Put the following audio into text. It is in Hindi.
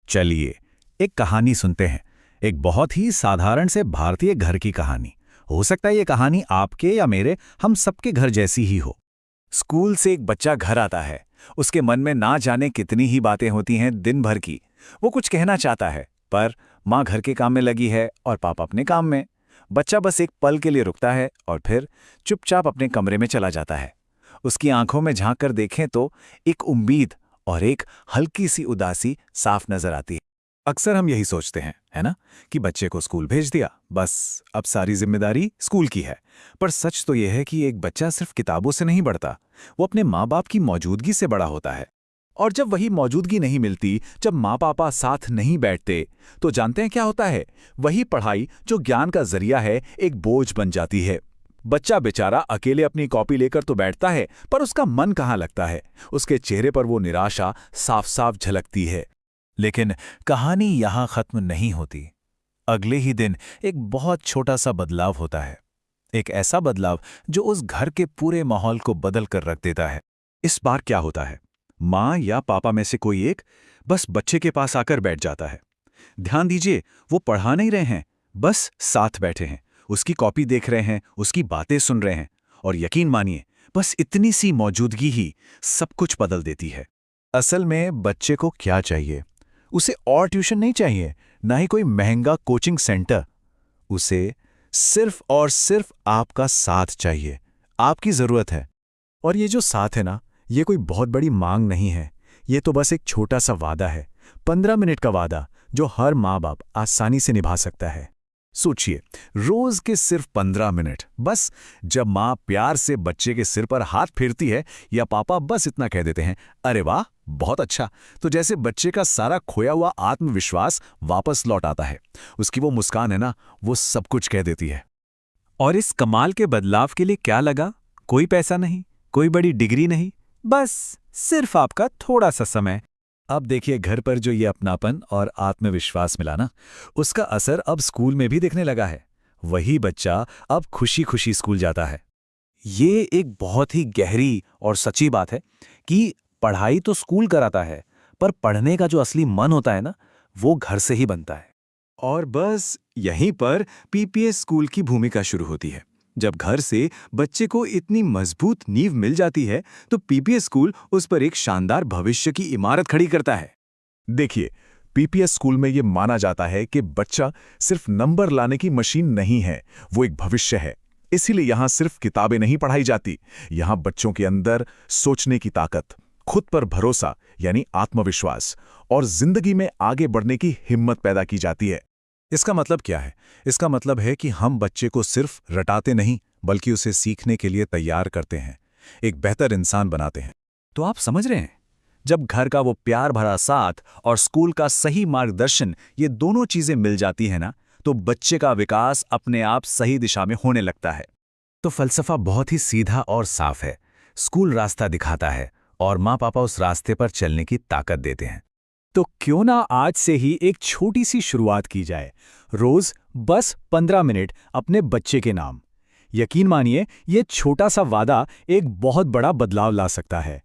चलिए एक कहानी सुनते हैं। एक बहुत ही साधारण से भारतीय घर की कहानी। हो सकता है ये कहानी आपके या मेरे, हम सबके घर जैसी ही हो। स्कूल से एक बच्चा घर आता है। उसके मन में ना जाने कितनी ही बातें होती हैं दिन भर की। वो कुछ कहना चाहता है, पर माँ घर के काम में लगी है और पापा अपने काम में। बच्चा बस एक पल के लिए रुकता है और फिर चुपचाप अपने कमरे में चला जाता है। उसकी आंखों में झांक कर देखें तो एक उम्मीद और एक हल्की सी उदासी साफ नजर आती है। अक्सर हम यही सोचते हैं, है ना, कि बच्चे को स्कूल भेज दिया, बस अब सारी जिम्मेदारी स्कूल की है। पर सच तो यह है कि एक बच्चा सिर्फ किताबों से नहीं बढ़ता, वो अपने माँ बाप की मौजूदगी से बड़ा होता है। और जब वही मौजूदगी नहीं मिलती, जब माँ पापा साथ नहीं बैठते, तो जानते हैं क्या होता है? वही पढ़ाई जो ज्ञान का जरिया है, एक बोझ बन जाती है। बच्चा बेचारा अकेले अपनी कॉपी लेकर तो बैठता है, पर उसका मन कहाँ लगता है? उसके चेहरे पर वो निराशा साफ साफ झलकती है। लेकिन कहानी यहां खत्म नहीं होती। अगले ही दिन एक बहुत छोटा सा बदलाव होता है। एक ऐसा बदलाव जो उस घर के पूरे माहौल को बदल कर रख देता है। इस बार क्या होता है? माँ या पापा में से कोई एक बस बच्चे के पास आकर बैठ जाता है। ध्यान दीजिए, वो पढ़ा नहीं रहे हैं, बस साथ बैठे हैं, उसकी कॉपी देख रहे हैं, उसकी बातें सुन रहे हैं। और यकीन मानिए, बस इतनी सी मौजूदगी ही सब कुछ बदल देती है। असल में बच्चे को क्या चाहिए? उसे और ट्यूशन नहीं चाहिए, ना ही कोई महंगा कोचिंग सेंटर। उसे सिर्फ और सिर्फ आपका साथ चाहिए, आपकी जरूरत है। और ये जो साथ है ना, ये कोई बहुत बड़ी मांग नहीं है। ये तो बस एक छोटा सा वादा है, 15 मिनट का वादा, जो हर माँ बाप आसानी से निभा सकता है। सोचिए, रोज के सिर्फ 15 मिनट, बस जब माँ प्यार से बच्चे के सिर पर हाथ फेरती है या पापा बस इतना कह देते हैं, अरे वाह बहुत अच्छा, तो जैसे बच्चे का सारा खोया हुआ आत्मविश्वास वापस लौट आता है। उसकी वो मुस्कान है ना, वो सब कुछ कह देती है। और इस कमाल के बदलाव के लिए क्या लगा? कोई पैसा नहीं, कोई बड़ी डिग्री नहीं, बस सिर्फ आपका थोड़ा सा समय। अब देखिए, घर पर जो ये अपनापन और आत्मविश्वास मिला ना, उसका असर अब स्कूल में भी दिखने लगा है। वही बच्चा अब खुशी खुशी स्कूल जाता है। ये एक बहुत ही गहरी और सच्ची बात है कि पढ़ाई तो स्कूल कराता है, पर पढ़ने का जो असली मन होता है ना, वो घर से ही बनता है। और बस यहीं पर पीपीएस स्कूल की भूमिका शुरू होती है। जब घर से बच्चे को इतनी मजबूत नींव मिल जाती है, तो पीपीएस स्कूल उस पर एक शानदार भविष्य की इमारत खड़ी करता है। देखिए, पीपीएस स्कूल में यह माना जाता है कि बच्चा सिर्फ नंबर लाने की मशीन नहीं है, वो एक भविष्य है। इसीलिए यहां सिर्फ किताबें नहीं पढ़ाई जाती, यहां बच्चों के अंदर सोचने की ताकत, खुद पर भरोसा यानी आत्मविश्वास और जिंदगी में आगे बढ़ने की हिम्मत पैदा की जाती है। इसका मतलब क्या है? इसका मतलब है कि हम बच्चे को सिर्फ रटाते नहीं, बल्कि उसे सीखने के लिए तैयार करते हैं, एक बेहतर इंसान बनाते हैं। तो आप समझ रहे हैं, जब घर का वो प्यार भरा साथ और स्कूल का सही मार्गदर्शन, ये दोनों चीजें मिल जाती हैं ना, तो बच्चे का विकास अपने आप सही दिशा में होने लगता है। तो फलसफा बहुत ही सीधा और साफ है। स्कूल रास्ता दिखाता है और माँ पापा उस रास्ते पर चलने की ताकत देते हैं। तो क्यों ना आज से ही एक छोटी सी शुरुआत की जाए, रोज बस 15 मिनट अपने बच्चे के नाम। यकीन मानिए, ये छोटा सा वादा एक बहुत बड़ा बदलाव ला सकता है।